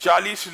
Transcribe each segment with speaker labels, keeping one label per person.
Speaker 1: 40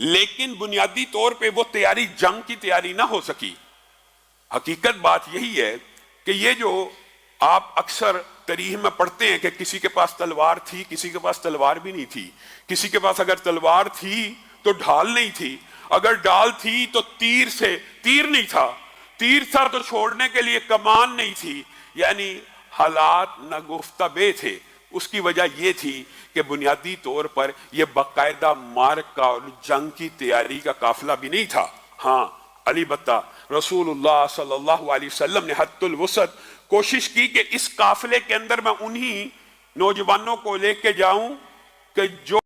Speaker 1: لیکن بنیادی طور پہ وہ تیاری جنگ کی تیاری نہ ہو سکی۔ حقیقت بات یہی ہے کہ یہ جو آپ اکثر تاریخ میں پڑھتے ہیں کہ کسی کے پاس تلوار تھی، کسی کے پاس تلوار بھی نہیں تھی، کسی کے پاس اگر تلوار تھی تو ڈھال نہیں تھی، اگر ڈھال تھی تو تیر نہیں تھا، تیر تھا تو چھوڑنے کے لیے کمان نہیں تھی، یعنی حالات ناگفتہ بے تھے۔ اس کی وجہ یہ تھی کہ بنیادی طور پر یہ باقاعدہ مارکہ اور جنگ کی تیاری کا قافلہ بھی نہیں تھا۔ ہاں البتہ رسول اللہ صلی اللہ علیہ وسلم نے حد الوسط کوشش کی کہ اس قافلے کے اندر میں انہی نوجوانوں کو لے کے جاؤں کہ جو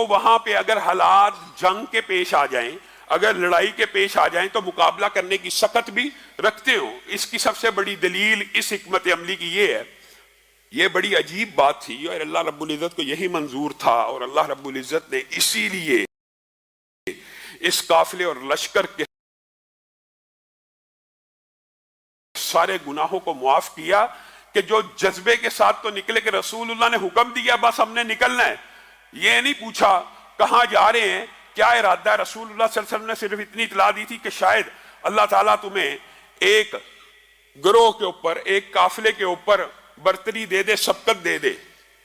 Speaker 1: وہاں پہ اگر حالات جنگ کے پیش آ جائیں، اگر لڑائی کے پیش آ جائیں تو مقابلہ کرنے کی سخت بھی رکھتے ہوں۔ اس کی سب سے بڑی دلیل اس حکمت عملی کی یہ ہے، یہ بڑی عجیب بات تھی اور اللہ رب العزت کو یہی منظور تھا، اور اللہ رب العزت نے اسی لیے اس قافلے اور لشکر کے سارے گناہوں کو معاف کیا کہ جو جذبے کے ساتھ تو نکلے کہ رسول اللہ نے حکم دیا بس ہم نے نکلنا ہے، یہ نہیں پوچھا کہاں جا رہے ہیں، کیا ارادہ ہے۔ رسول اللہ صلی اللہ علیہ وسلم نے صرف اتنی اطلاع دی تھی کہ شاید اللہ تعالیٰ تمہیں ایک گروہ کے اوپر، ایک قافلے کے اوپر برتری دے دے، سبقت دے دے۔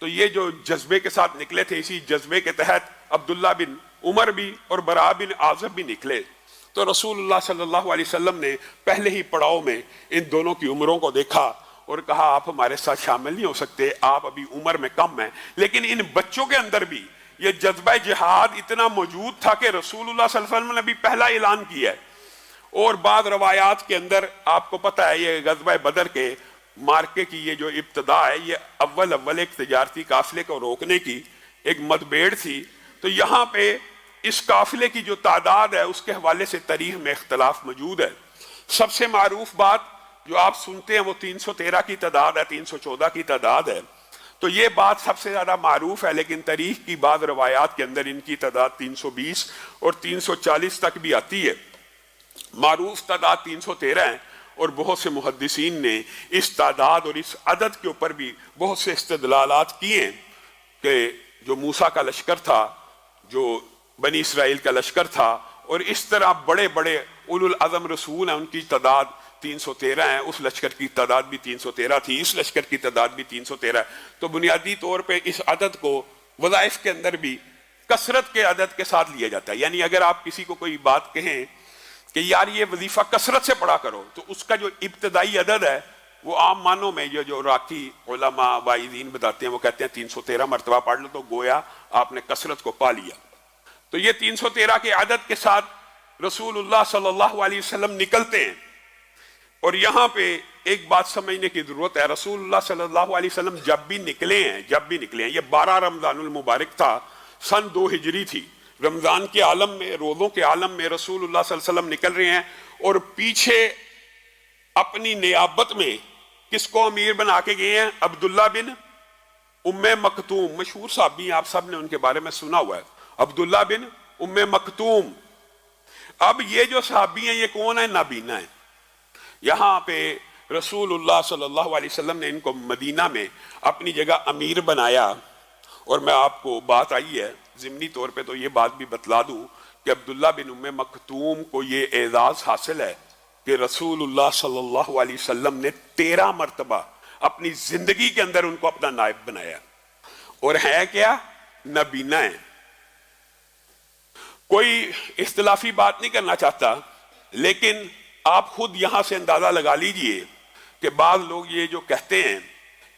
Speaker 1: تو یہ جو جذبے کے ساتھ نکلے تھے، اسی جذبے کے تحت عبداللہ بن عمر بھی اور براء بن عازب بھی نکلے۔ تو رسول اللہ صلی اللہ علیہ وسلم نے پہلے ہی پڑاؤ میں ان دونوں کی عمروں کو دیکھا اور کہا آپ ہمارے ساتھ شامل نہیں ہو سکتے، آپ ابھی عمر میں کم ہیں۔ لیکن ان بچوں کے اندر بھی یہ جذبہ جہاد اتنا موجود تھا کہ رسول اللہ صلی اللہ علیہ وسلم نے بھی پہلا اعلان کیا ہے۔ اور بعض روایات کے اندر آپ کو پتہ ہے یہ غزوہ بدر کے مارکے کی یہ جو ابتدا ہے، یہ اول ایک تجارتی قافلے کو روکنے کی ایک مدبیڑ تھی۔ تو یہاں پہ اس قافلے کی جو تعداد ہے اس کے حوالے سے تاریخ میں اختلاف موجود ہے۔ سب سے معروف بات جو آپ سنتے ہیں وہ 313 کی تعداد ہے، 314 کی تعداد ہے۔ تو یہ بات سب سے زیادہ معروف ہے، لیکن تاریخ کی بعض روایات کے اندر ان کی تعداد 320 اور 340 تک بھی آتی ہے۔ معروف تعداد 313 ہے، اور بہت سے محدثین نے اس تعداد اور اس عدد کے اوپر بھی بہت سے استدلالات کیے ہیں کہ جو موسیٰ کا لشکر تھا، جو بنی اسرائیل کا لشکر تھا، اور اس طرح بڑے بڑے اولو العزم رسول ہیں ان کی تعداد 313 ہے، اس لشکر کی تعداد بھی 313 تھی، اس لشکر کی تعداد بھی 313 ہے۔ تو بنیادی طور پہ اس عدد کو وظائف کے اندر بھی کثرت کے عدد کے ساتھ لیا جاتا ہے۔ یعنی اگر آپ کسی کو کوئی بات کہیں کہ یار یہ وظیفہ کثرت سے پڑھا کرو، تو اس کا جو ابتدائی عدد ہے وہ عام معنوں میں جو راکی علماء واعظین بتاتے ہیں وہ کہتے ہیں 313 مرتبہ پڑھ لو، تو گویا آپ نے کثرت کو پا لیا۔ تو یہ 313 کے عدد کے ساتھ رسول اللہ صلی اللہ علیہ وسلم نکلتے ہیں۔ اور یہاں پہ ایک بات سمجھنے کی ضرورت ہے، رسول اللہ صلی اللہ علیہ وسلم جب بھی نکلے ہیں یہ 12 رمضان المبارک تھا، سن 2 ہجری تھی۔ رمضان کے عالم میں، روزوں کے عالم میں رسول اللہ صلی اللہ علیہ وسلم نکل رہے ہیں، اور پیچھے اپنی نیابت میں کس کو امیر بنا کے گئے ہیں؟ عبداللہ بن ام مکتوم، مشہور صحابی ہیں، آپ سب نے ان کے بارے میں سنا ہوا ہے، عبداللہ بن ام مکتوم۔ اب یہ جو صحابی ہیں یہ کون ہیں؟ نابینا ہیں۔ یہاں پہ رسول اللہ صلی اللہ علیہ وسلم نے ان کو مدینہ میں اپنی جگہ امیر بنایا، اور میں آپ کو بات آئی ہے ضمنی طور پہ تو یہ بات بھی بتلا دوں کہ عبداللہ بن ام مکتوم کو یہ اعزاز حاصل ہے کہ رسول اللہ صلی اللہ علیہ وسلم نے 13 مرتبہ اپنی زندگی کے اندر ان کو اپنا نائب بنایا، اور ہے کیا؟ نابینا ہے۔ کوئی اختلافی بات نہیں کرنا چاہتا، لیکن آپ خود یہاں سے اندازہ لگا لیجئے کہ بعض لوگ یہ جو کہتے ہیں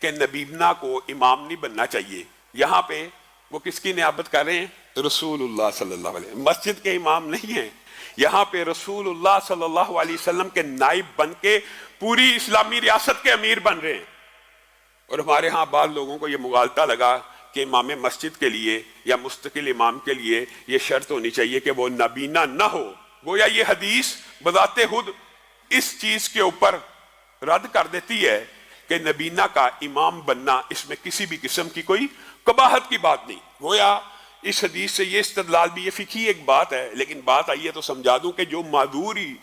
Speaker 1: کہ نبینا کو امام نہیں بننا چاہیے، یہاں پہ وہ کس کی نیابت کر رہے ہیں؟ رسول اللہ صلی اللہ علیہ وسلم۔ مسجد کے امام نہیں ہیں، یہاں پہ رسول اللہ صلی اللہ علیہ وسلم کے نائب بن کے پوری اسلامی ریاست کے امیر بن رہے ہیں۔ اور ہمارے ہاں بعض لوگوں کو یہ مغالطہ لگا کہ امام مسجد کے لیے یا مستقل امام کے لیے یہ شرط ہونی چاہیے کہ وہ نابینا نہ ہو۔ گویا یہ حدیث بذات خود اس چیز کے اوپر رد کر دیتی ہے کہ نبینا کا امام بننا اس میں کسی بھی قسم کی کوئی قباحت کی بات نہیں۔ گویا اس حدیث سے یہ استدلال بھی، یہ فقہی ایک بات ہے، لیکن بات آئی ہے تو سمجھا دوں کہ جو معذوری،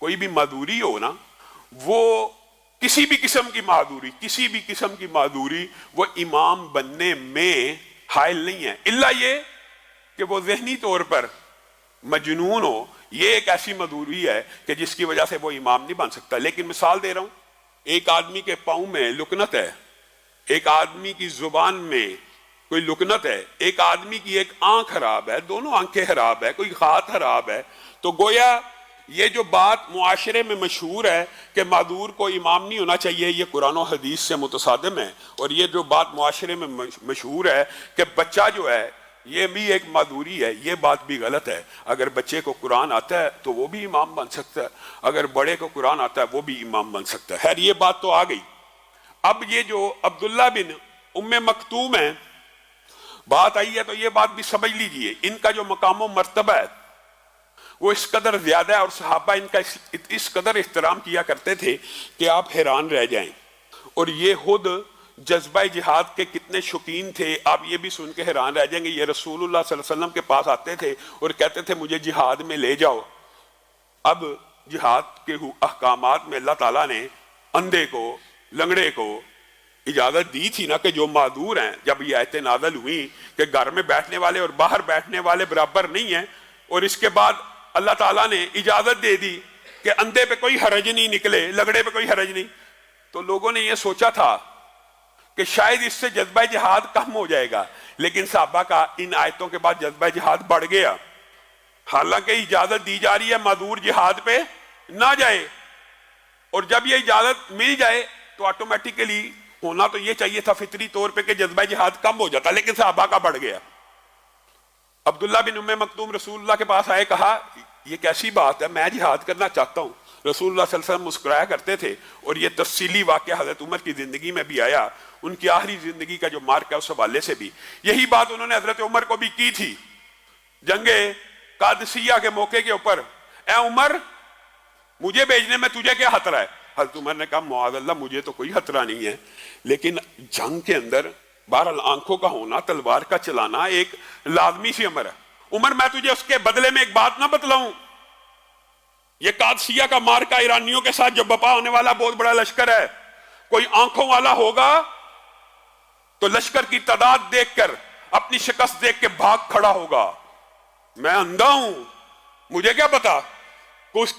Speaker 1: کوئی بھی معذوری ہو نا، وہ کسی بھی قسم کی معذوری وہ امام بننے میں حائل نہیں ہے، الا یہ کہ وہ ذہنی طور پر مجنون ہو. یہ ایک ایسی معذوری ہے کہ جس کی وجہ سے وہ امام نہیں بن سکتا. لیکن مثال دے رہا ہوں، ایک آدمی کے پاؤں میں لکنت ہے، ایک آدمی کی زبان میں کوئی لکنت ہے، ایک آدمی کی ایک آنکھ خراب ہے، دونوں آنکھیں خراب ہے، کوئی ہاتھ خراب ہے، تو گویا یہ جو بات معاشرے میں مشہور ہے کہ معذور کو امام نہیں ہونا چاہیے، یہ قرآن و حدیث سے متصادم ہے. اور یہ جو بات معاشرے میں مشہور ہے کہ بچہ جو ہے یہ بھی ایک معذوری ہے، یہ بات بھی غلط ہے. اگر بچے کو قرآن آتا ہے تو وہ بھی امام بن سکتا ہے، اگر بڑے کو قرآن آتا ہے وہ بھی امام بن سکتا ہے. خیر یہ بات تو آ گئی. اب یہ جو عبداللہ بن ام مکتوم ہے، بات آئی ہے تو یہ بات بھی سمجھ لیجئے، ان کا جو مقام و مرتبہ ہے وہ اس قدر زیادہ ہے، اور صحابہ ان کا اس قدر احترام کیا کرتے تھے کہ آپ حیران رہ جائیں. اور یہ خود جذبہ جہاد کے کتنے شوقین تھے، آپ یہ بھی سن کے حیران رہ جائیں گے. یہ رسول اللہ صلی اللہ علیہ وسلم کے پاس آتے تھے اور کہتے تھے مجھے جہاد میں لے جاؤ. اب جہاد کے احکامات میں اللہ تعالیٰ نے اندھے کو، لنگڑے کو اجازت دی تھی نا کہ جو معذور ہیں. جب یہ آیتیں نازل ہوئی کہ گھر میں بیٹھنے والے اور باہر بیٹھنے والے برابر نہیں ہیں، اور اس کے بعد اللہ تعالیٰ نے اجازت دے دی کہ اندھے پہ کوئی حرج نہیں نکلے، لنگڑے پہ کوئی حرج نہیں، تو لوگوں نے یہ سوچا تھا کہ شاید اس سے جذبہ جہاد کم ہو جائے گا. لیکن صحابہ کا ان آیتوں کے بعد جذبہ جہاد بڑھ گیا. حالانکہ اجازت دی جا رہی ہے معذور جہاد پہ نہ جائے، اور جب یہ اجازت مل جائے تو آٹومیٹیکلی ہونا تو یہ چاہیے تھا فطری طور پہ کہ جذبہ جہاد کم ہو جاتا، لیکن صحابہ کا بڑھ گیا. عبداللہ بن ام مکتوم رسول اللہ کے پاس آئے، کہا یہ کیسی بات ہے، میں جہاد کرنا چاہتا ہوں. رسول اللہ صلی اللہ علیہ وسلم مسکرایا کرتے تھے، اور یہ تفصیلی واقعہ حضرت عمر کی زندگی میں بھی آیا، ان کی آخری زندگی کا جو مارک ہے اس حوالے سے بھی. یہی بات انہوں نے حضرت عمر کو بھی کی تھی جنگ قادسیہ کے موقع کے اوپر. اے عمر، مجھے بھیجنے میں تجھے کیا خطرہ ہے؟ حضرت عمر نے کہا معاذ اللہ، مجھے تو کوئی خطرہ نہیں ہے، لیکن جنگ کے اندر بہرحال آنکھوں کا ہونا، تلوار کا چلانا ایک لازمی سی امر ہے. عمر میں تجھے اس کے بدلے میں ایک بات نہ بتلاؤں؟ یہ قادسیہ کا مارکا ایرانیوں کے ساتھ جو بپا ہونے والا بہت بڑا لشکر ہے، کوئی آنکھوں والا ہوگا تو لشکر کی تعداد دیکھ کر، اپنی شکست دیکھ کے بھاگ کھڑا ہوگا. میں اندھا ہوں، مجھے کیا پتا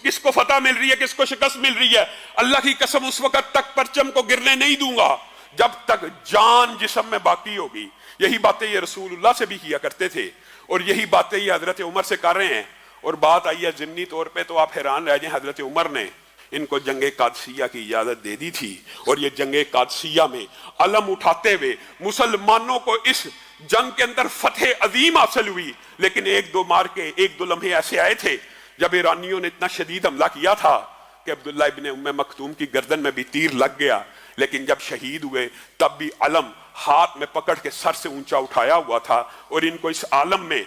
Speaker 1: کس کو فتح مل رہی ہے، کس کو شکست مل رہی ہے. اللہ کی قسم اس وقت تک پرچم کو گرنے نہیں دوں گا جب تک جان جسم میں باقی ہوگی. یہی باتیں یہ رسول اللہ سے بھی کیا کرتے تھے، اور یہی باتیں یہ حضرت عمر سے کر رہے ہیں. اور بات آئی ہے ضمنی طور پہ تو آپ حیران رہ جائیں، حضرت عمر نے ان کو جنگ قادسیہ کی اجازت دے دی تھی، اور یہ جنگ قادسیہ میں علم اٹھاتے ہوئے مسلمانوں کو اس جنگ کے اندر فتح عظیم حاصل ہوئی. لیکن ایک دو لمحے ایسے آئے تھے جب ایرانیوں نے اتنا شدید حملہ کیا تھا کہ عبداللہ ابن ام مکتوم کی گردن میں بھی تیر لگ گیا. لیکن جب شہید ہوئے تب بھی علم ہاتھ میں پکڑ کے سر سے اونچا اٹھایا ہوا تھا، اور ان کو اس عالم میں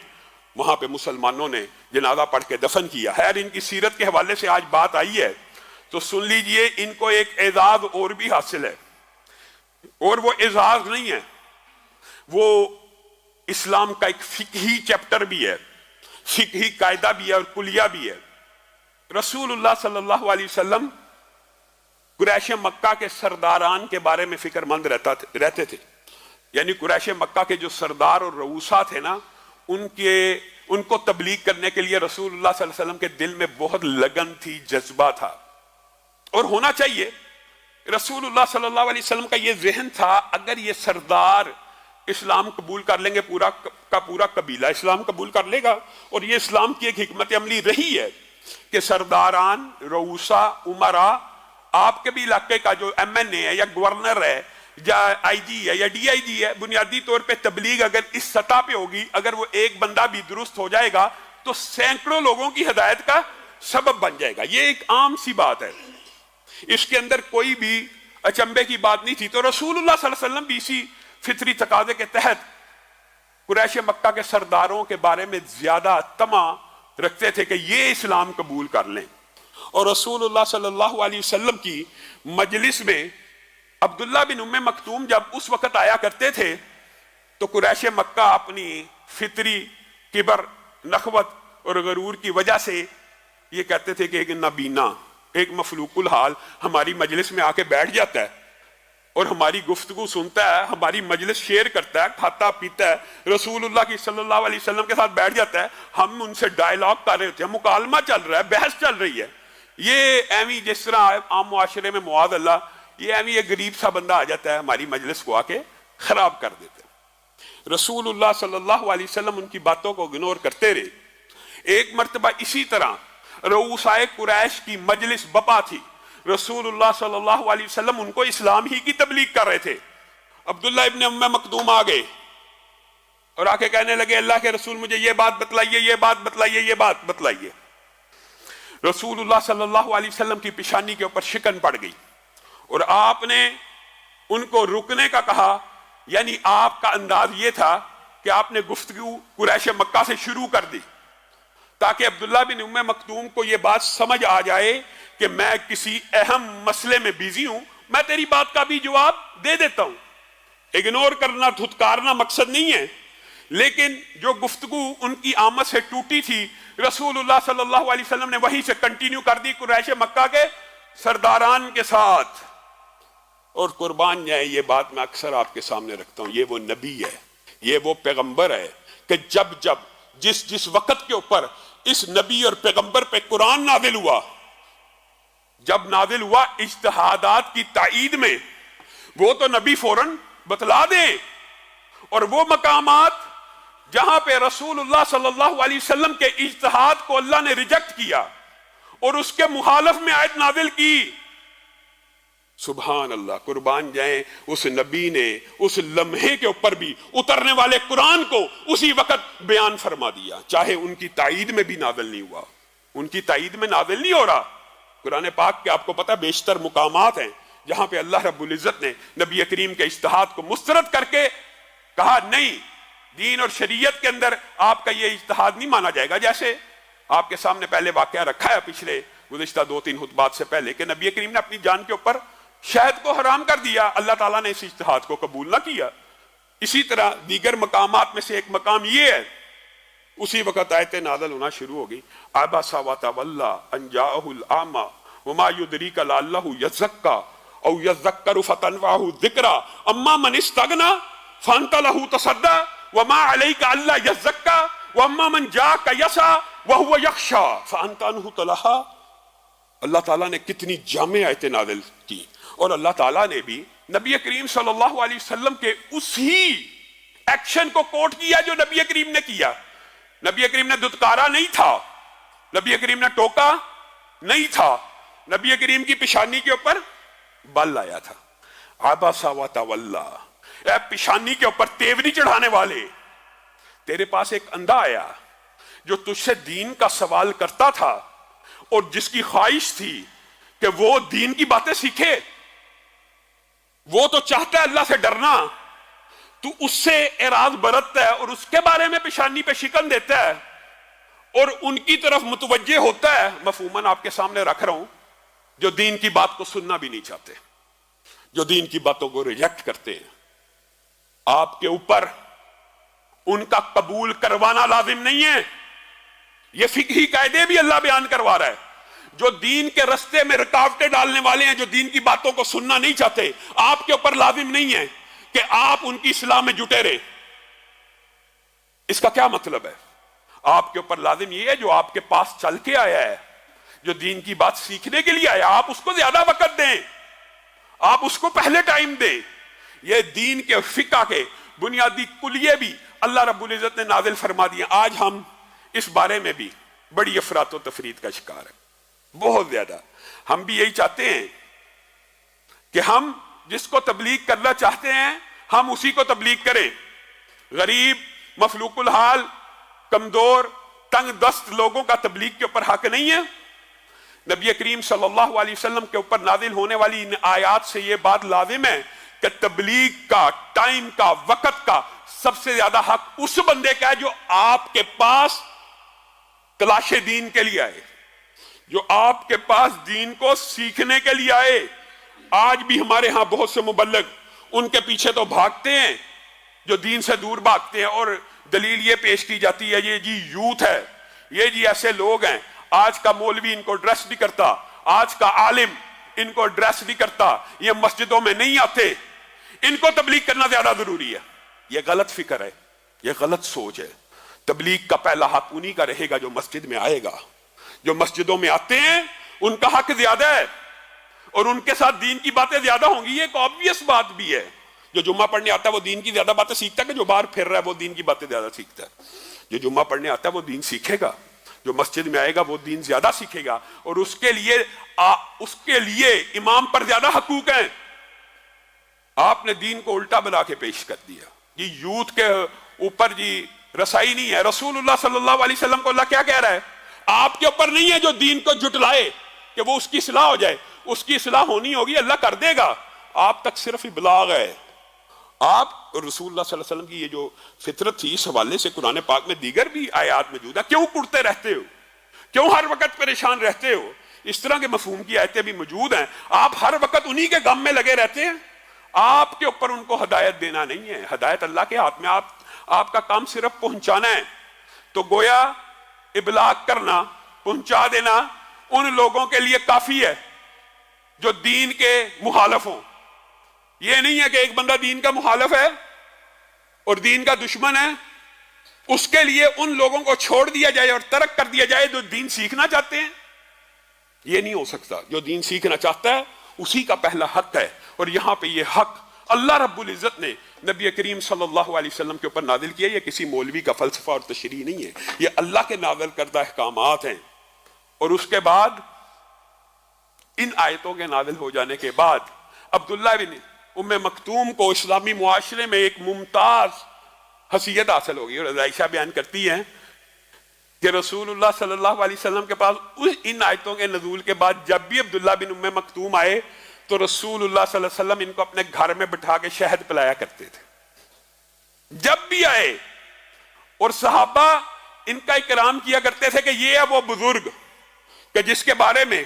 Speaker 1: وہاں پہ مسلمانوں نے جنازہ پڑھ کے دفن کیا. خیر ان کی سیرت کے حوالے سے آج بات آئی ہے تو سن لیجئے، ان کو ایک اعزاز اور بھی حاصل ہے، اور وہ اعزاز نہیں ہے، وہ اسلام کا ایک فقہی چیپٹر بھی ہے، فقہی قاعدہ بھی ہے اور کلیہ بھی ہے. رسول اللہ صلی اللہ علیہ وسلم قریش مکہ کے سرداران کے بارے میں فکر مند رہتے تھے. یعنی قریش مکہ کے جو سردار اور رؤوسا تھے نا، ان کو تبلیغ کرنے کے لیے رسول اللہ صلی اللہ علیہ وسلم کے دل میں بہت لگن تھی، جذبہ تھا، اور ہونا چاہیے. رسول اللہ صلی اللہ علیہ وسلم کا یہ ذہن تھا، اگر یہ سردار اسلام قبول کر لیں گے، پورا کا پورا قبیلہ اسلام قبول کر لے گا. اور یہ اسلام کی ایک حکمت عملی رہی ہے کہ سرداران، رؤوسا، امراء، آپ کے بھی علاقے کا جو ایم این اے ہے یا گورنر ہے یا آئی جی ہے یا ڈی آئی جی ہے، بنیادی طور پہ تبلیغ اگر اس سطح پہ ہوگی، اگر وہ ایک بندہ بھی درست ہو جائے گا تو سینکڑوں لوگوں کی ہدایت کا سبب بن جائے گا. یہ ایک عام سی بات ہے، اس کے اندر کوئی بھی اچنبے کی بات نہیں تھی. تو رسول اللہ صلی اللہ علیہ وسلم بھی اسی فطری تقاضے کے تحت قریش مکہ کے سرداروں کے بارے میں زیادہ طمع رکھتے تھے کہ یہ اسلام قبول کر لیں. اور رسول اللہ صلی اللہ علیہ وسلم کی مجلس میں عبداللہ بن ام مکتوم جب اس وقت آیا کرتے تھے تو قریش مکہ اپنی فطری کبر، نخوت اور غرور کی وجہ سے یہ کہتے تھے کہ ایک نابینا، ایک مخلوق الحال ہماری مجلس میں آ کے بیٹھ جاتا ہے اور ہماری گفتگو سنتا ہے، ہماری مجلس شیئر کرتا ہے، کھاتا پیتا ہے، رسول اللہ کی صلی اللہ علیہ وسلم کے ساتھ بیٹھ جاتا ہے، ہم ان سے ڈائلاگ کر رہے ہوتے ہیں، مکالمہ چل رہا ہے، بحث چل رہی ہے، یہ ایویں جس طرح عام معاشرے میں معاذ اللہ یہ ایویں ایک غریب سا بندہ آ جاتا ہے ہماری مجلس کو آ کے خراب کر دیتا ہے۔ رسول اللہ صلی اللہ علیہ وسلم ان کی باتوں کو اگنور کرتے رہے۔ ایک مرتبہ اسی طرح رؤسائے قریش کی مجلس بپا تھی، رسول اللہ صلی اللہ علیہ وسلم ان کو اسلام ہی کی تبلیغ کر رہے تھے۔ عبداللہ ابن ام مکتوم آ گئے اور آ کے کہنے لگے اللہ کے رسول مجھے یہ بات بتلائیے، یہ بات بتلائیے، یہ بات بتلائیے۔ رسول اللہ صلی اللہ علیہ وسلم کی پیشانی کے اوپر شکن پڑ گئی اور آپ نے ان کو رکنے کا کہا، یعنی آپ کا انداز یہ تھا کہ آپ نے گفتگو قریش مکہ سے شروع کر دی تاکہ عبداللہ بن ام مکتوم کو یہ بات سمجھ آ جائے کہ میں کسی اہم مسئلے میں بیزی ہوں، میں تیری بات کا بھی جواب دے دیتا ہوں۔ اگنور کرنا، دھتکارنا مقصد نہیں ہے، لیکن جو گفتگو ان کی آمد سے ٹوٹی تھی رسول اللہ صلی اللہ علیہ وسلم نے وہیں سے کنٹینیو کر دی قریش مکہ کے سرداران کے ساتھ۔ اور قربان جائیں یہ بات میں اکثر آپ کے سامنے رکھتا ہوں، یہ وہ نبی ہے، یہ وہ پیغمبر ہے کہ جب جس وقت کے اوپر اس نبی اور پیغمبر پہ قرآن نازل ہوا، جب نازل ہوا اجتہادات کی تائید میں، وہ تو نبی فوراً بتلا دیں، اور وہ مقامات جہاں پہ رسول اللہ صلی اللہ علیہ وسلم کے اجتہاد کو اللہ نے ریجیکٹ کیا اور اس کے مخالف میں آیت نازل کی، سبحان اللہ، قربان جائیں اس نبی نے اس لمحے کے اوپر بھی اترنے والے قرآن کو اسی وقت بیان فرما دیا، چاہے ان کی تائید میں بھی نازل نہیں ہوا، ان کی تائید میں نازل نہیں ہو رہا۔ قرآن پاک کے آپ کو پتہ بیشتر مقامات ہیں جہاں پہ اللہ رب العزت نے نبی کریم کے اجتہاد کو مسترد کر کے کہا نہیں، دین اور شریعت کے اندر آپ کا یہ اجتہاد نہیں مانا جائے گا۔ جیسے آپ کے سامنے پہلے واقعہ رکھا ہے پچھلے گزشتہ 2-3 خطبات سے پہلے کہ نبی کریم نے اپنی جان کے اوپر شہد کو حرام کر دیا، اللہ تعالیٰ نے اس اجتہاد کو قبول نہ کیا۔ اسی طرح دیگر مقامات میں سے ایک مقام یہ ہے، اسی وقت آیت نازل ہونا شروع ہو گئی، عبس وتولی ان جاءہ الاعمی وما یدریک لعلہ یزکی او یذکر فتنفعہ الذکری اما من استغنی فانت لہ تصدی وما علیک الا یزکی واما من جاءک یسعی وہو یخشی فانت عنہ تلہی۔ اللہ تعالیٰ نے کتنی جامع آیتیں نازل کی، اور اللہ تعالیٰ نے بھی نبی کریم صلی اللہ علیہ وسلم کے اسی ایکشن کو کوٹ کیا جو نبی کریم نے کیا۔ نبی کریم نے دھتکارا نہیں تھا، نبی کریم نے ٹوکا نہیں تھا، نبی کریم کی پیشانی کے اوپر بل آیا تھا، عبس وتولی، اے پیشانی کے اوپر تیوری چڑھانے والے، تیرے پاس ایک اندھا آیا جو تجھ سے دین کا سوال کرتا تھا اور جس کی خواہش تھی کہ وہ دین کی باتیں سیکھے، وہ تو چاہتا ہے اللہ سے ڈرنا، تو اس سے اعراض برتتا ہے اور اس کے بارے میں پیشانی پہ شکن دیتا ہے اور ان کی طرف متوجہ ہوتا ہے۔ مفہوماً آپ کے سامنے رکھ رہا ہوں، جو دین کی بات کو سننا بھی نہیں چاہتے، جو دین کی باتوں کو ریجیکٹ کرتے ہیں، آپ کے اوپر ان کا قبول کروانا لازم نہیں ہے۔ یہ فقہی قاعدے بھی اللہ بیان کروا رہا ہے۔ جو دین کے رستے میں رکاوٹیں ڈالنے والے ہیں، جو دین کی باتوں کو سننا نہیں چاہتے، آپ کے اوپر لازم نہیں ہے کہ آپ ان کی اصلاح میں جٹے رہے۔ اس کا کیا مطلب ہے؟ آپ کے اوپر لازم یہ ہے جو آپ کے پاس چل کے آیا ہے، جو دین کی بات سیکھنے کے لیے آیا، آپ اس کو زیادہ وقت دیں، آپ اس کو پہلے ٹائم دیں۔ یہ دین کے فقہ کے بنیادی کلیے بھی اللہ رب العزت نے نازل فرما دیے۔ آج ہم اس بارے میں بھی بڑی افراط و تفرید کا شکار ہے، بہت زیادہ۔ ہم بھی یہی چاہتے ہیں کہ ہم جس کو تبلیغ کرنا چاہتے ہیں ہم اسی کو تبلیغ کریں۔ غریب، مفلوق الحال، کمزور، تنگ دست لوگوں کا تبلیغ کے اوپر حق نہیں ہے۔ نبی کریم صلی اللہ علیہ وسلم کے اوپر نازل ہونے والی ان آیات سے یہ بات لازم ہے کہ تبلیغ کا، ٹائم کا، وقت کا سب سے زیادہ حق اس بندے کا ہے جو آپ کے پاس تلاش دین کے لیے آئے، جو آپ کے پاس دین کو سیکھنے کے لیے آئے۔ آج بھی ہمارے ہاں بہت سے مبلغ ان کے پیچھے تو بھاگتے ہیں جو دین سے دور بھاگتے ہیں، اور دلیل یہ پیش کی جاتی ہے یہ جی یوتھ ہے، یہ جی ایسے لوگ ہیں، آج کا مولوی ان کو ڈریس نہیں کرتا، آج کا عالم ان کو ایڈریس نہیں کرتا، یہ مسجدوں میں نہیں آتے، ان کو تبلیغ کرنا زیادہ ضروری ہے. یہ غلط فکر ہے، یہ غلط سوچ ہے. تبلیغ کا پہلا حق انہی کا رہے گا جو مسجد میں آئے گا. جو مسجدوں میں آتے ہیں ان کا حق زیادہ ہے، اور ان کے ساتھ دین کی باتیں زیادہ ہوں گی. یہ ایک آبویس بات بھی ہے. جو جمعہ پڑھنے آتا ہے وہ دین کی زیادہ باتیں سیکھتا ہے کہ جو باہر پھر رہا ہے وہ دین کی باتیں زیادہ سیکھتا ہے. جو جمعہ پڑھنے آتا ہے وہ دین سیکھے گا، جو مسجد میں آئے گا وہ دین زیادہ سیکھے گا، اور اس کے لیے امام پر زیادہ حقوق ہیں. آپ نے دین کو الٹا بنا کے پیش کر دیا. یہ یوتھ کے اوپر رسائی نہیں ہے. رسول اللہ صلی اللہ علیہ وسلم کو اللہ کیا کہہ رہا ہے؟ آپ کے اوپر نہیں ہے جو دین کو جھٹلائے کہ وہ اس کی اصلاح ہو جائے. اس کی اصلاح ہونی ہوگی، اللہ کر دے گا. آپ تک صرف ابلاغ ہے. آپ رسول اللہ صلی اللہ علیہ وسلم کی یہ جو فطرت تھی، اس حوالے سے قرآن پاک میں دیگر بھی آیات موجود ہیں. کیوں کڑتے رہتے ہو؟ کیوں ہر وقت پریشان رہتے ہو؟ اس طرح کے مفہوم کی آیتیں بھی موجود ہیں. آپ ہر وقت انہی کے غم میں لگے رہتے ہیں. آپ کے اوپر ان کو ہدایت دینا نہیں ہے. ہدایت اللہ کے ہاتھ میں. آپ کا کام صرف پہنچانا ہے. تو گویا ابلاغ کرنا، پہنچا دینا ان لوگوں کے لیے کافی ہے جو دین کے مخالف ہوں. یہ نہیں ہے کہ ایک بندہ دین کا مخالف ہے اور دین کا دشمن ہے، اس کے لیے ان لوگوں کو چھوڑ دیا جائے اور ترک کر دیا جائے جو دین سیکھنا چاہتے ہیں. یہ نہیں ہو سکتا. جو دین سیکھنا چاہتا ہے اسی کا پہلا حق ہے. اور یہاں پہ یہ حق اللہ رب العزت نے نبی کریم صلی اللہ علیہ وسلم کے اوپر نازل کیا. یہ کسی مولوی کا فلسفہ اور تشریح نہیں ہے، یہ اللہ کے نازل کردہ احکامات ہیں. اور اس کے بعد ان آیتوں کے نازل ہو جانے کے بعد عبداللہ بن ام مکتوم کو اسلامی معاشرے میں ایک ممتاز حیثیت حاصل ہوگی. اور عائشہ بیان کرتی ہیں کہ رسول اللہ صلی اللہ علیہ وسلم کے پاس ان آیتوں کے نزول کے بعد جب بھی عبداللہ بن ام مکتوم آئے تو رسول اللہ صلی اللہ علیہ وسلم ان کو اپنے گھر میں بٹھا کے شہد پلایا کرتے تھے. جب بھی آئے. اور صحابہ ان کا اکرام کیا کرتے تھے کہ یہ ہے وہ بزرگ کہ جس کے بارے میں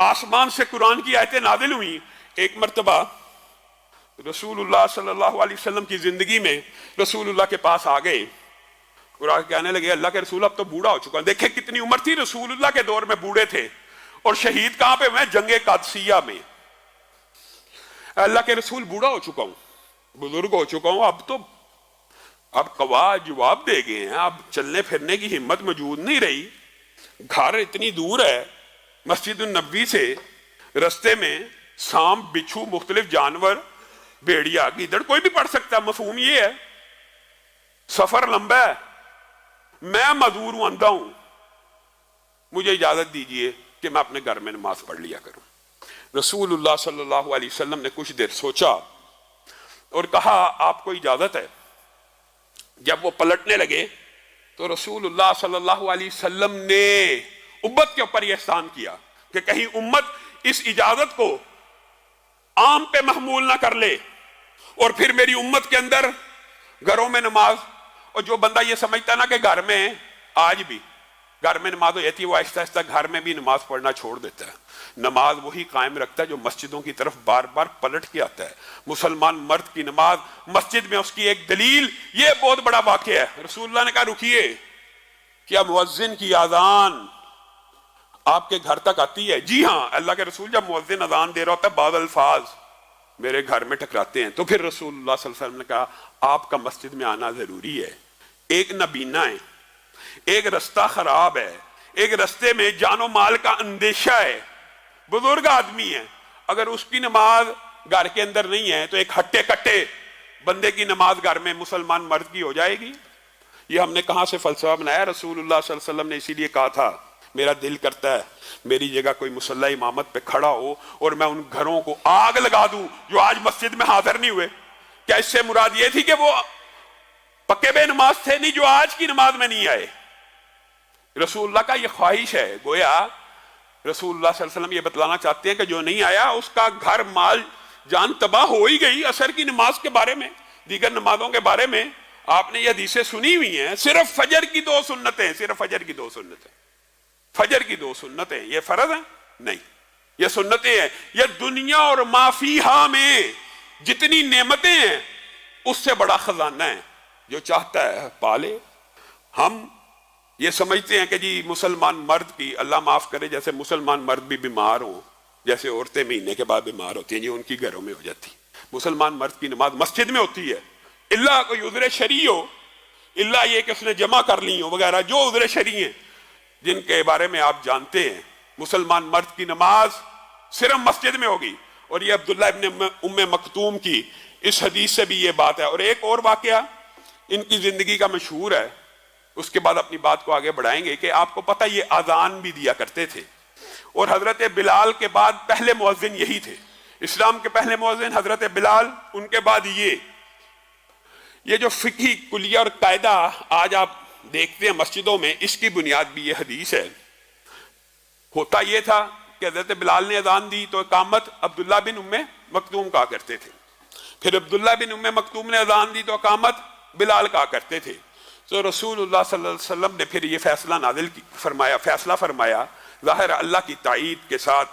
Speaker 1: آسمان سے قرآن کی آیتیں نازل ہوئی. ایک مرتبہ رسول اللہ صلی اللہ علیہ وسلم کی زندگی میں رسول اللہ کے پاس آ گئے اور آگے کہنے لگے اللہ کے رسول اب تو بوڑھا ہو چکا. دیکھیں کتنی عمر تھی. رسول اللہ کے دور میں بوڑھے تھے اور شہید کہاں پہ ہوئے؟ جنگ قادسیہ میں. اللہ کے رسول بوڑھا ہو چکا ہوں، بزرگ ہو چکا ہوں، اب قوا جواب دے گئے ہیں، اب چلنے پھرنے کی ہمت موجود نہیں رہی. گھر اتنی دور ہے مسجد النبوی سے، رستے میں سانپ، بچھو، مختلف جانور، بھیڑیا، گیدڑ، کوئی بھی پڑھ سکتا ہے. مفہوم یہ ہے سفر لمبا ہے، میں معذور ہوں، اندھا ہوں، مجھے اجازت دیجئے کہ میں اپنے گھر میں نماز پڑھ لیا کروں. رسول اللہ صلی اللہ علیہ وسلم نے کچھ دیر سوچا اور کہا آپ کو اجازت ہے. جب وہ پلٹنے لگے تو رسول اللہ صلی اللہ علیہ وسلم نے امت کے اوپر یہ احسان کیا کہ کہیں امت اس اجازت کو عام پہ محمول نہ کر لے اور پھر میری امت کے اندر گھروں میں نماز. اور جو بندہ یہ سمجھتا نا کہ گھر میں آج بھی گھر میں نماز ہو جاتی ہے، وہ آہستہ آہستہ گھر میں بھی نماز پڑھنا چھوڑ دیتا ہے. نماز وہی قائم رکھتا ہے جو مسجدوں کی طرف بار بار پلٹ کے آتا ہے. مسلمان مرد کی نماز مسجد میں اس کی ایک دلیل، یہ بہت بڑا واقعہ ہے. رسول اللہ نے کہا رکیے، کیا مؤذن کی اذان آپ کے گھر تک آتی ہے؟ جی ہاں. اللہ کے رسول جب مؤذن اذان دے رہا ہوتا ہے بعض الفاظ میرے گھر میں ٹکراتے ہیں. تو پھر رسول اللہ صلی اللہ علیہ وسلم نے کہا آپ کا مسجد میں آنا ضروری ہے. ایک نبینا ہے، ایک رستہ خراب ہے، ایک رستے میں جان و مال کا اندیشہ ہے، بزرگ آدمی ہے. اگر اس کی نماز گھر کے اندر نہیں ہے تو ایک ہٹے کٹے بندے کی نماز گھر میں مسلمان مرد کی ہو جائے گی. یہ ہم نے کہاں سے فلسفہ بنایا؟ رسول اللہ صلی اللہ علیہ وسلم نے اسی لیے کہا تھا میرا دل کرتا ہے میری جگہ کوئی مصلی امامت پہ کھڑا ہو اور میں ان گھروں کو آگ لگا دوں جو آج مسجد میں حاضر نہیں ہوئے. کیا اس سے مراد یہ تھی کہ وہ پکے بے نماز تھے؟ نہیں، جو آج کی نماز میں نہیں آئے. رسول اللہ کا یہ خواہش ہے. گویا رسول اللہ صلی اللہ علیہ وسلم یہ بتلانا چاہتے ہیں کہ جو نہیں آیا اس کا گھر مال جان تباہ ہو ہی گئی. عصر کی نماز کے بارے میں، دیگر نمازوں کے بارے میں آپ نے یہ حدیثیں سنی ہوئی ہیں. صرف فجر کی 2 سنتیں، صرف فجر کی 2 سنتیں، فجر کی 2 سنتیں یہ فرض ہیں؟ نہیں، یہ سنتیں ہیں. یہ دنیا اور ما فیہا میں جتنی نعمتیں ہیں اس سے بڑا خزانہ ہے. جو چاہتا ہے پالے. ہم یہ سمجھتے ہیں کہ جی مسلمان مرد کی، اللہ معاف کرے، جیسے مسلمان مرد بھی بیمار ہوں، جیسے عورتیں مہینے کے بعد بیمار ہوتی ہیں، یہ ان کی گھروں میں ہو جاتی. مسلمان مرد کی نماز مسجد میں ہوتی ہے، اللہ کوئی عذر شرعی ہو، اللہ یہ کہ اس نے جمع کر لی ہو وغیرہ، جو عذر شرعی ہیں جن کے بارے میں آپ جانتے ہیں، مسلمان مرد کی نماز صرف مسجد میں ہوگی. اور یہ عبداللہ ابن ام مکتوم کی اس حدیث سے بھی یہ بات ہے. اور ایک اور واقعہ ان کی زندگی کا مشہور ہے، اس کے بعد اپنی بات کو آگے بڑھائیں گے، کہ آپ کو پتہ یہ اذان بھی دیا کرتے تھے، اور حضرت بلال کے بعد پہلے مؤذن یہی تھے. اسلام کے پہلے مؤذن حضرت بلال، ان کے بعد یہ جو فقہی کلیہ اور قاعدہ آج آپ دیکھتے ہیں مسجدوں میں، اس کی بنیاد بھی یہ حدیث ہے. ہوتا یہ تھا کہ حضرت بلال نے اذان دی تو اقامت عبداللہ بن ام مکتوم کہا کرتے تھے، پھر عبداللہ بن ام مکتوم نے اذان دی تو اقامت بلال کہا کرتے تھے. تو رسول اللہ صلی اللہ علیہ وسلم نے پھر یہ فیصلہ فیصلہ فرمایا ظاہر اللہ کی تائید کے ساتھ،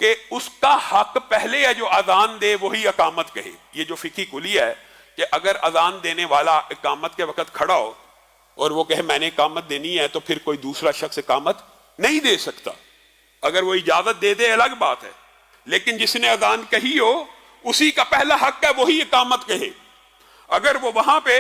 Speaker 1: کہ اس کا حق پہلے ہے جو اذان دے وہی اقامت کہے. یہ جو فقہی کلیہ ہے کہ اگر اذان دینے والا اقامت کے وقت کھڑا ہو اور وہ کہے میں نے اقامت دینی ہے، تو پھر کوئی دوسرا شخص اقامت نہیں دے سکتا. اگر وہ اجازت دے دے الگ بات ہے، لیکن جس نے اذان کہی ہو اسی کا پہلا حق ہے وہی اقامت کہے. اگر وہ وہاں پہ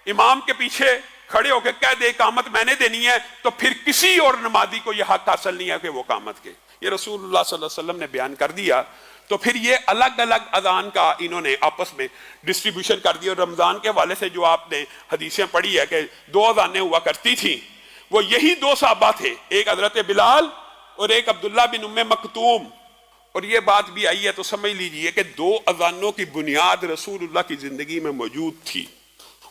Speaker 1: امام کے پیچھے کھڑے ہو کے کہہ دے اقامت میں نے دینی ہے، تو پھر کسی اور نمازی کو یہ حق حاصل نہیں ہے کہ وہ اقامت کہے. یہ رسول اللہ صلی اللہ علیہ وسلم نے بیان کر دیا. تو پھر یہ الگ الگ اذان کا انہوں نے آپس میں ڈسٹریبیوشن کر دیا. اور رمضان کے حوالے سے جو آپ نے حدیثیں پڑھی ہے کہ 2 اذانیں ہوا کرتی تھیں، وہ یہی 2 صحابہ تھے، ایک حضرت بلال اور ایک عبداللہ بن ام مکتوم. اور یہ بات بھی آئی ہے تو سمجھ لیجئے کہ 2 اذانوں کی بنیاد رسول اللہ کی زندگی میں موجود تھی.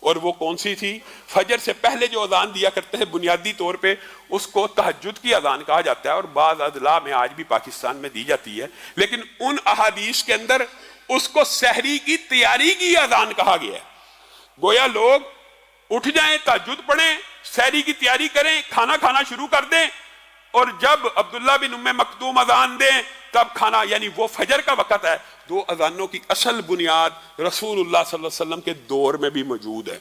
Speaker 1: اور وہ کون سی تھی؟ فجر سے پہلے جو اذان دیا کرتے ہیں بنیادی طور پہ اس کو تہجد کی اذان کہا جاتا ہے، اور بعض اضلاع میں آج بھی پاکستان میں دی جاتی ہے، لیکن ان احادیث کے اندر اس کو سحری کی تیاری کی اذان کہا گیا ہے. گویا لوگ اٹھ جائیں، تہجد پڑھیں، سحری کی تیاری کریں، کھانا کھانا شروع کر دیں، اور جب عبداللہ بن ام مکتوم اذان دیں تب کھانا، یعنی وہ فجر کا وقت ہے. 2 اذانوں کی اصل بنیاد رسول اللہ صلی اللہ علیہ وسلم کے دور میں بھی موجود ہے.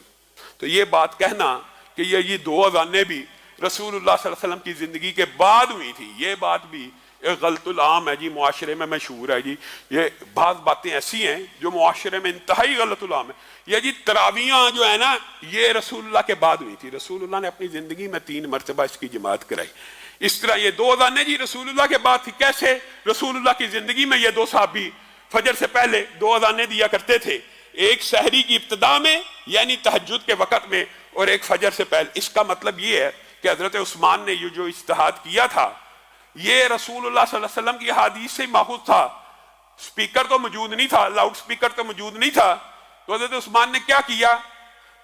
Speaker 1: تو یہ بات کہنا کہ یہ 2 اذانیں بھی رسول اللہ صلی اللہ علیہ وسلم کی زندگی کے بعد ہوئی تھی، یہ بات بھی ایک غلط العام ہے جی، معاشرے میں مشہور ہے جی. یہ بعض باتیں ایسی ہیں جو معاشرے میں انتہائی غلط العام ہے. یہ جی تراویحاں جو ہے نا، یہ رسول اللہ کے بعد ہوئی تھی. رسول اللہ نے اپنی زندگی میں 3 مرتبہ اس کی جماعت کرائی. اس طرح یہ 2 اذانیں جی رسول اللہ کے بعد تھی. کیسے؟ رسول اللہ کی زندگی میں یہ 2 صحابی فجر سے پہلے 2 اذانیں دیا کرتے تھے، ایک سحری کی ابتدا میں یعنی تہجد کے وقت میں، اور ایک فجر سے پہلے. اس کا مطلب یہ ہے کہ حضرت عثمان نے یہ جو اجتہاد کیا تھا یہ رسول اللہ صلی اللہ علیہ وسلم کی حدیث سے ماخوذ تھا. سپیکر تو موجود نہیں تھا، لاؤڈ سپیکر تو موجود نہیں تھا. تو حضرت عثمان نے کیا کیا؟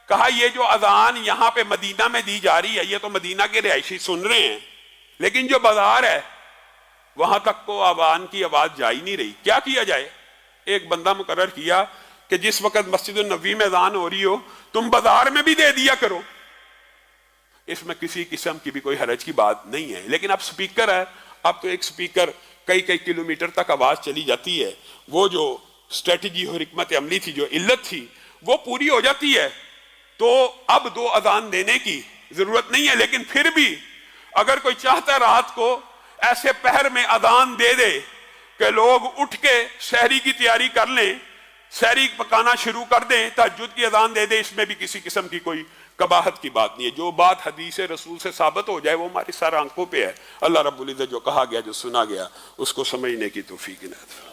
Speaker 1: کہا یہ جو اذان یہاں پہ مدینہ میں دی جا رہی ہے یہ تو مدینہ کے رہائشی سن رہے ہیں، لیکن جو بازار ہے وہاں تک کو اذان کی آواز جا ہی نہیں رہی. کیا کیا جائے؟ ایک بندہ مقرر کیا کہ جس وقت مسجد النبوی میں اذان ہو رہی ہو تم بازار میں بھی دے دیا کرو. اس میں کسی قسم کی بھی کوئی حرج کی بات نہیں ہے. لیکن اب سپیکر ہے، اب تو ایک سپیکر کئی کلومیٹر تک آواز چلی جاتی ہے. وہ جو اسٹریٹجی اور حکمت عملی تھی، جو علت تھی، وہ پوری ہو جاتی ہے. تو اب 2 اذان دینے کی ضرورت نہیں ہے. لیکن پھر بھی اگر کوئی چاہتا ہے رات کو ایسے پہر میں اذان دے دے کہ لوگ اٹھ کے سحری کی تیاری کر لیں، سحری پکانا شروع کر دیں، تہجد کی اذان دے دے، اس میں بھی کسی قسم کی کوئی قباحت کی بات نہیں ہے. جو بات حدیث رسول سے ثابت ہو جائے وہ ہماری سارا آنکھوں پہ ہے. اللہ رب العزت جو کہا گیا، جو سنا گیا، اس کو سمجھنے کی توفیق عنایت فرمائے.